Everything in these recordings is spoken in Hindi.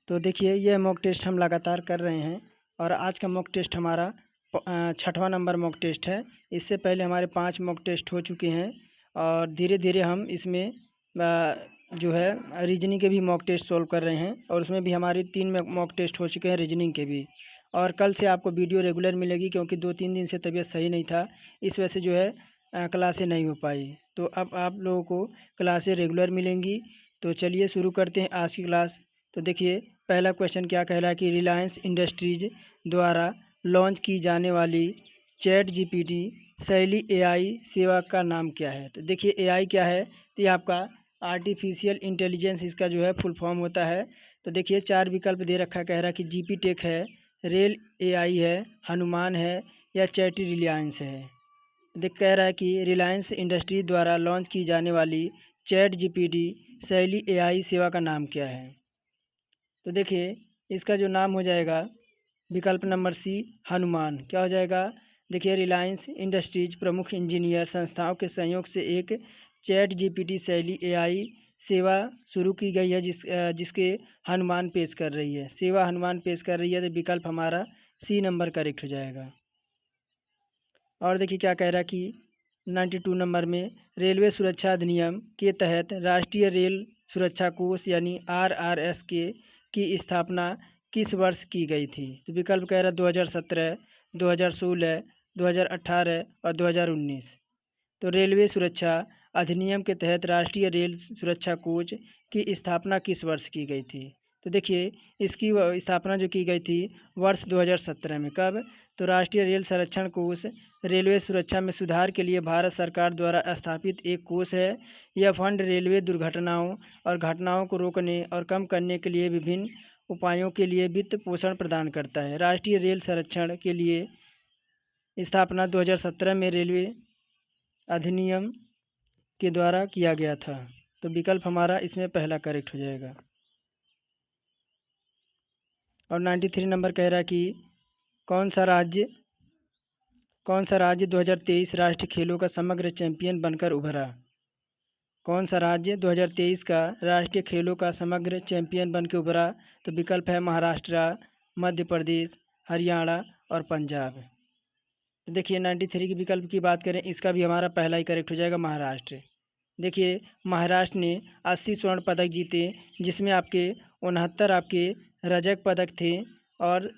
तो देखिए ये मॉक टेस्ट हम लगातार कर रहे हैं और आज का मॉक टेस्ट हमारा छठवां नंबर मॉक टेस्ट है। इससे पहले हमारे 5 मॉक टेस्ट हो चुके हैं और धीरे धीरे हम इसमें जो है रीजनिंग के भी मॉक टेस्ट सॉल्व कर रहे हैं और उसमें भी हमारे 3 मॉक टेस्ट हो चुके हैं रीजनिंग के भी। और कल से आपको वीडियो रेगुलर मिलेगी क्योंकि 2-3 दिन से तबीयत सही नहीं था, इस वजह से जो है क्लासें नहीं हो पाई। तो अब आप लोगों को क्लासें रेगुलर मिलेंगी। तो चलिए शुरू करते हैं आज की क्लास। तो देखिए पहला क्वेश्चन क्या कह रहा है कि रिलायंस इंडस्ट्रीज द्वारा लॉन्च की जाने वाली चैट जीपीटी शैली एआई सेवा का नाम क्या है। तो देखिए एआई क्या है, तो ये आपका आर्टिफिशियल इंटेलिजेंस इसका जो है फुल फॉर्म होता है। तो देखिए 4 विकल्प दे रखा, कह रहा है कि जीपी टेक है, रेल एआई है, हनुमान है या चैटी रिलायंस है। देख कह रहा है कि रिलायंस इंडस्ट्री द्वारा लॉन्च की जाने वाली चैट जीपीटी शैली एआई सेवा का नाम क्या है। तो देखिए इसका जो नाम हो जाएगा विकल्प नंबर सी हनुमान। क्या हो जाएगा, देखिए रिलायंस इंडस्ट्रीज प्रमुख इंजीनियर संस्थाओं के सहयोग से एक चैट जीपीटी शैली एआई सेवा शुरू की गई है जिसके हनुमान पेश कर रही है, सेवा हनुमान पेश कर रही है। तो विकल्प हमारा सी नंबर करेक्ट हो जाएगा। और देखिए क्या कह रहा है कि 92 नंबर में रेलवे सुरक्षा अधिनियम के तहत राष्ट्रीय रेल सुरक्षा कोष यानी आरआरएस के की स्थापना किस वर्ष की गई थी। तो विकल्प कह रहा है 2017, 2016, 2018 और 2019। तो रेलवे सुरक्षा अधिनियम के तहत राष्ट्रीय रेल सुरक्षा कोष की स्थापना किस वर्ष की गई थी। तो देखिए इसकी स्थापना जो की गई थी वर्ष 2017 में। कब, तो राष्ट्रीय रेल संरक्षण कोष रेलवे सुरक्षा में सुधार के लिए भारत सरकार द्वारा स्थापित एक कोष है। यह फंड रेलवे दुर्घटनाओं और घटनाओं को रोकने और कम करने के लिए विभिन्न उपायों के लिए वित्त पोषण प्रदान करता है। राष्ट्रीय रेल संरक्षण के लिए स्थापना 2017 में रेलवे अधिनियम के द्वारा किया गया था। तो विकल्प हमारा इसमें पहला करेक्ट हो जाएगा। और 93 नंबर कह रहा है कि कौन सा राज्य 2023 राष्ट्रीय खेलों का समग्र चैंपियन बनकर उभरा। कौन सा राज्य 2023 का राष्ट्रीय खेलों का समग्र चैंपियन बनकर उभरा। तो विकल्प है महाराष्ट्र, मध्य प्रदेश, हरियाणा और पंजाब। तो देखिए 93 के विकल्प की बात करें, इसका भी हमारा पहला ही करेक्ट हो जाएगा महाराष्ट्र। देखिए महाराष्ट्र ने 80 स्वर्ण पदक जीते, जिसमें आपके 69 आपके रजत पदक थे और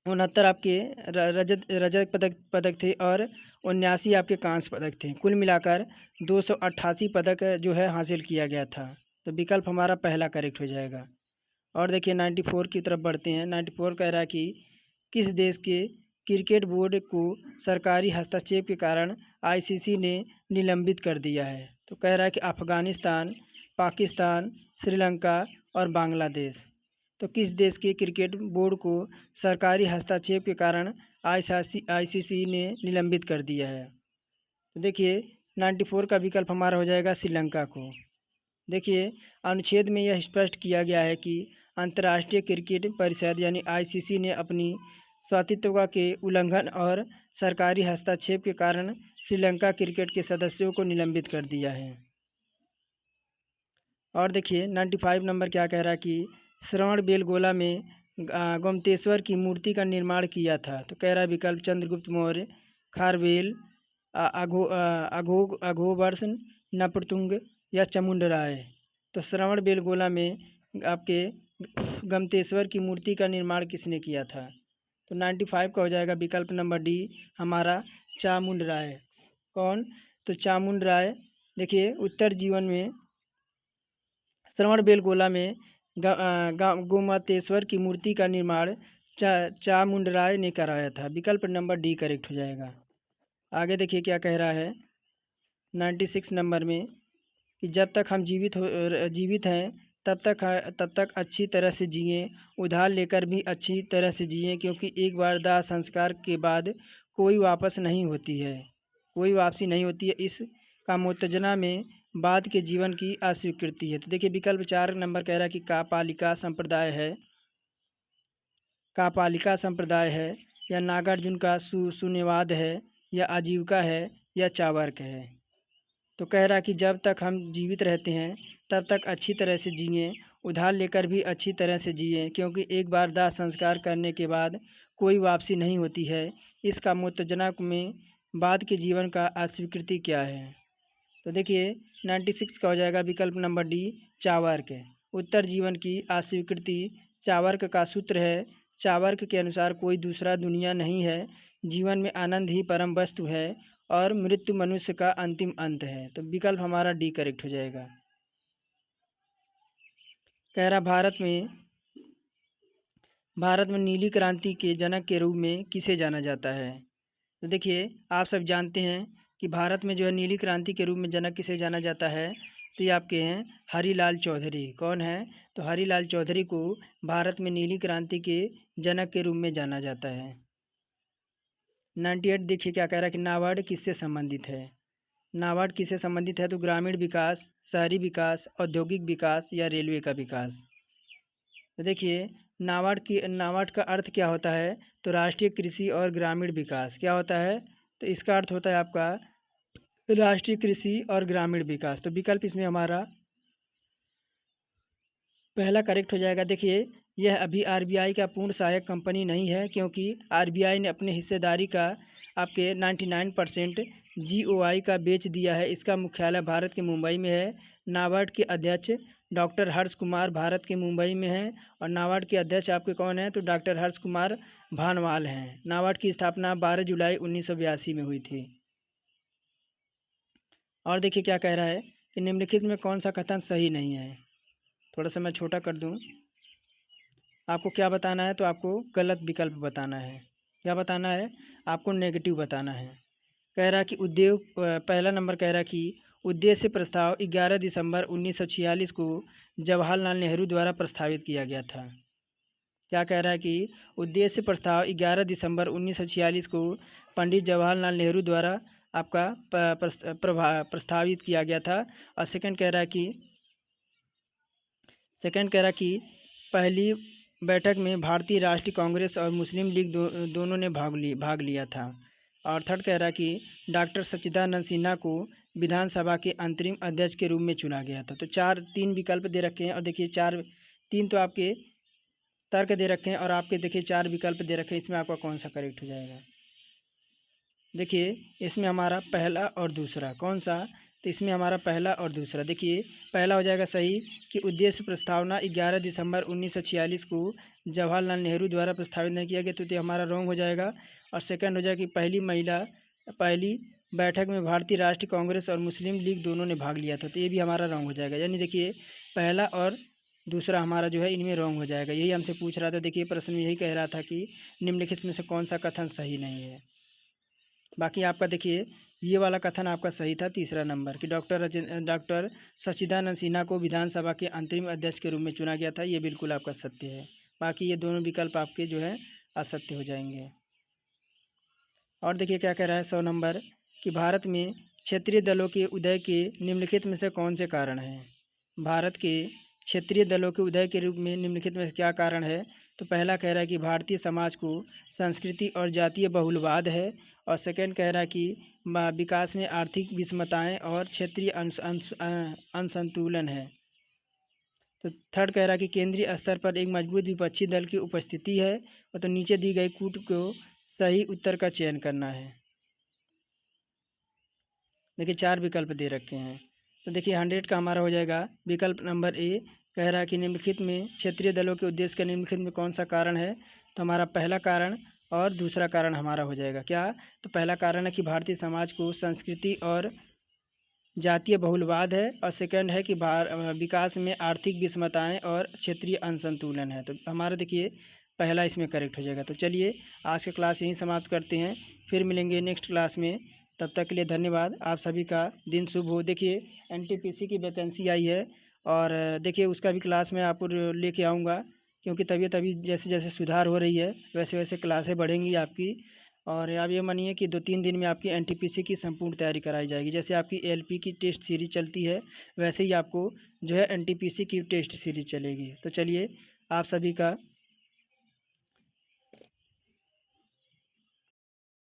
69 आपके रजत पदक थे और 79 आपके कांस्य पदक थे। कुल मिलाकर 288 पदक जो है हासिल किया गया था। तो विकल्प हमारा पहला करेक्ट हो जाएगा। और देखिए 94 की तरफ बढ़ते हैं। 94 कह रहा है कि किस देश के क्रिकेट बोर्ड को सरकारी हस्तक्षेप के कारण आईसीसी ने निलंबित कर दिया है। तो कह रहा है कि अफ़गानिस्तान, पाकिस्तान, श्रीलंका और बांग्लादेश। तो किस देश के क्रिकेट बोर्ड को सरकारी हस्तक्षेप के कारण आईसीसी ने निलंबित कर दिया है। तो देखिए 94 का विकल्प हमारा हो जाएगा श्रीलंका को। देखिए अनुच्छेद में यह स्पष्ट किया गया है कि अंतर्राष्ट्रीय क्रिकेट परिषद यानी आईसीसी ने अपनी स्वायत्तता के उल्लंघन और सरकारी हस्तक्षेप के कारण श्रीलंका क्रिकेट के सदस्यों को निलंबित कर दिया है। और देखिए 95 नंबर क्या कह रहा है कि श्रवणबेलगोला में गोमतेश्वर की मूर्ति का निर्माण किया था। तो कह रहा है विकल्प चंद्रगुप्त मौर्य, खारवेल, अघोबर्ष, नपतुंग या चामुंडराय। तो श्रवणबेलगोला में आपके गोमतेश्वर की मूर्ति का निर्माण किसने किया था। तो 95 का हो जाएगा विकल्प नंबर डी हमारा चामुंडराय। कौन, तो चामुंडराय। देखिए उत्तर जीवन में श्रवणबेलगोला में गोमतेश्वर की मूर्ति का निर्माण चामुंडराय ने कराया था। विकल्प नंबर डी करेक्ट हो जाएगा। आगे देखिए क्या कह रहा है 96 नंबर में कि जब तक हम जीवित हैं तब तक अच्छी तरह से जिएं, उधार लेकर भी अच्छी तरह से जिएं, क्योंकि एक बार दाह संस्कार के बाद कोई वापस नहीं होती है, कोई वापसी नहीं होती है। इस कामोत्तेजना में बाद के जीवन की अस्वीकृति है। तो देखिए विकल्प 4 नंबर कह रहा है कि कापालिका संप्रदाय है या नागार्जुन का सुनेवाद है या आजीविका है या चावर्क है। तो कह रहा है कि जब तक हम जीवित रहते हैं तब तक अच्छी तरह से जिएं, उधार लेकर भी अच्छी तरह से जिएं, क्योंकि एक बार दाह संस्कार करने के बाद कोई वापसी नहीं होती है। इसका मुतजना में बाद के जीवन का अस्वीकृति क्या है? तो देखिए 96 का हो जाएगा विकल्प नंबर डी, चावर्क। उत्तर जीवन की अस्वीकृति चावर्क का सूत्र है। चावर्क के अनुसार कोई दूसरा दुनिया नहीं है, जीवन में आनंद ही परम वस्तु है और मृत्यु मनुष्य का अंतिम अंत है। तो विकल्प हमारा डी करेक्ट हो जाएगा। कह रहा भारत में नीली क्रांति के जनक के रूप में किसे जाना जाता है? तो देखिए आप सब जानते हैं कि भारत में जो है नीली क्रांति के रूप में जनक किसे जाना जाता है। तो ये आपके हैं हरिलाल चौधरी। कौन है? तो हरिलाल चौधरी को भारत में नीली क्रांति के जनक के रूप में जाना जाता है। 98 देखिए क्या कह रहा है कि नाबार्ड किससे संबंधित है? नाबार्ड किससे संबंधित है? तो ग्रामीण विकास, शहरी विकास, औद्योगिक विकास या रेलवे का विकास। तो देखिए नाबार्ड का अर्थ क्या होता है? तो राष्ट्रीय कृषि और ग्रामीण विकास। क्या होता है? तो इसका अर्थ होता है आपका राष्ट्रीय कृषि और ग्रामीण विकास। तो विकल्प इसमें हमारा पहला करेक्ट हो जाएगा। देखिए यह अभी आरबीआई का पूर्ण सहायक कंपनी नहीं है, क्योंकि आरबीआई ने अपने हिस्सेदारी का आपके 99% जीओआई का बेच दिया है। इसका मुख्यालय भारत के मुंबई में है। नाबार्ड के अध्यक्ष डॉक्टर हर्ष कुमार भारत के मुंबई में हैं और नाबार्ड के अध्यक्ष आपके कौन हैं? तो डॉक्टर हर्ष कुमार भानवाल हैं। नाबार्ड की स्थापना 12 जुलाई 1982 में हुई थी। और देखिए क्या कह रहा है कि निम्नलिखित में कौन सा कथन सही नहीं है? थोड़ा सा मैं छोटा कर दूं। आपको क्या बताना है? तो आपको गलत विकल्प बताना है। क्या बताना है? आपको नेगेटिव बताना है। कह रहा कि पहला नंबर कह रहा कि उद्देश्य प्रस्ताव 11 दिसंबर 1946 को जवाहरलाल नेहरू द्वारा प्रस्तावित किया गया था। क्या कह रहा है कि उद्देश्य प्रस्ताव 11 दिसंबर 1946 को पंडित जवाहरलाल नेहरू द्वारा आपका प्रस्तावित किया गया था। और सेकंड कह रहा कि पहली बैठक में भारतीय राष्ट्रीय कांग्रेस और मुस्लिम लीग दोनों ने भाग लिया था। और थर्ड कह रहा कि डॉक्टर सच्चिदानंद सिन्हा को विधानसभा के अंतरिम अध्यक्ष के रूप में चुना गया था। तो तीन विकल्प दे रखे हैं और देखिए तीन तो आपके तर्क दे रखे हैं और आपके देखिए 4 विकल्प दे रखे हैं। इसमें आपका कौन सा करेक्ट हो जाएगा? देखिए इसमें हमारा पहला और दूसरा कौन सा? तो इसमें हमारा पहला और दूसरा। देखिए पहला हो जाएगा सही कि उद्देश्य प्रस्तावना 11 दिसंबर 1946 को जवाहरलाल नेहरू द्वारा प्रस्तावित नहीं किया गया, तो ये हमारा रॉन्ग हो जाएगा। और सेकंड हो जाएगा कि पहली बैठक में भारतीय राष्ट्रीय कांग्रेस और मुस्लिम लीग दोनों ने भाग लिया था, तो ये भी हमारा रॉन्ग हो जाएगा। यानी देखिए पहला और दूसरा हमारा जो है इनमें रॉन्ग हो जाएगा। यही हमसे पूछ रहा था। देखिए प्रश्न में यही कह रहा था कि निम्नलिखित में से कौन सा कथन सही नहीं है। बाकी आपका देखिए ये वाला कथन आपका सही था, तीसरा नंबर कि डॉक्टर सच्चिदानंद सिन्हा को विधानसभा के अंतरिम अध्यक्ष के रूप में चुना गया था, ये बिल्कुल आपका सत्य है। बाकी ये दोनों विकल्प आपके जो है असत्य हो जाएंगे। और देखिए क्या कह रहा है 100 नंबर कि भारत में क्षेत्रीय दलों के उदय के निम्नलिखित में से कौन से कारण हैं? भारत के क्षेत्रीय दलों के उदय के रूप में निम्नलिखित में से क्या कारण है? तो पहला कह रहा है कि भारतीय समाज को संस्कृति और जातीय बहुलवाद है। और सेकंड कह रहा है कि विकास में आर्थिक विषमताएं और क्षेत्रीय असंतुलन है। तो थर्ड कह रहा है कि केंद्रीय स्तर पर एक मजबूत विपक्षी दल की उपस्थिति है। और तो नीचे दी गई कूट को सही उत्तर का चयन करना है। देखिए 4 विकल्प दे रखे हैं। तो देखिए 100 का हमारा हो जाएगा विकल्प नंबर ए। कह रहा है कि निम्नलिखित में क्षेत्रीय दलों के उद्देश्य का निम्नलिखित में कौन सा कारण है? तो हमारा पहला कारण और दूसरा कारण हमारा हो जाएगा क्या? तो पहला कारण है कि भारतीय समाज को संस्कृति और जातीय बहुलवाद है। और सेकंड है कि विकास में आर्थिक विषमताएं और क्षेत्रीय असंतुलन है। तो हमारा देखिए पहला इसमें करेक्ट हो जाएगा। तो चलिए आज का क्लास यहीं समाप्त करते हैं, फिर मिलेंगे नेक्स्ट क्लास में। तब तक के लिए धन्यवाद। आप सभी का दिन शुभ हो। देखिए एनटीपीसी की वैकेंसी आई है और देखिए उसका भी क्लास मैं आपको लेके आऊँगा, क्योंकि तबीयत अभी जैसे जैसे सुधार हो रही है वैसे वैसे क्लासें बढ़ेंगी आपकी। और आप ये मानिए कि 2-3 दिन में आपकी एनटीपीसी की संपूर्ण तैयारी कराई जाएगी। जैसे आपकी एलपी की टेस्ट सीरीज चलती है वैसे ही आपको जो है एनटीपीसी की टेस्ट सीरीज चलेगी। तो चलिए आप सभी का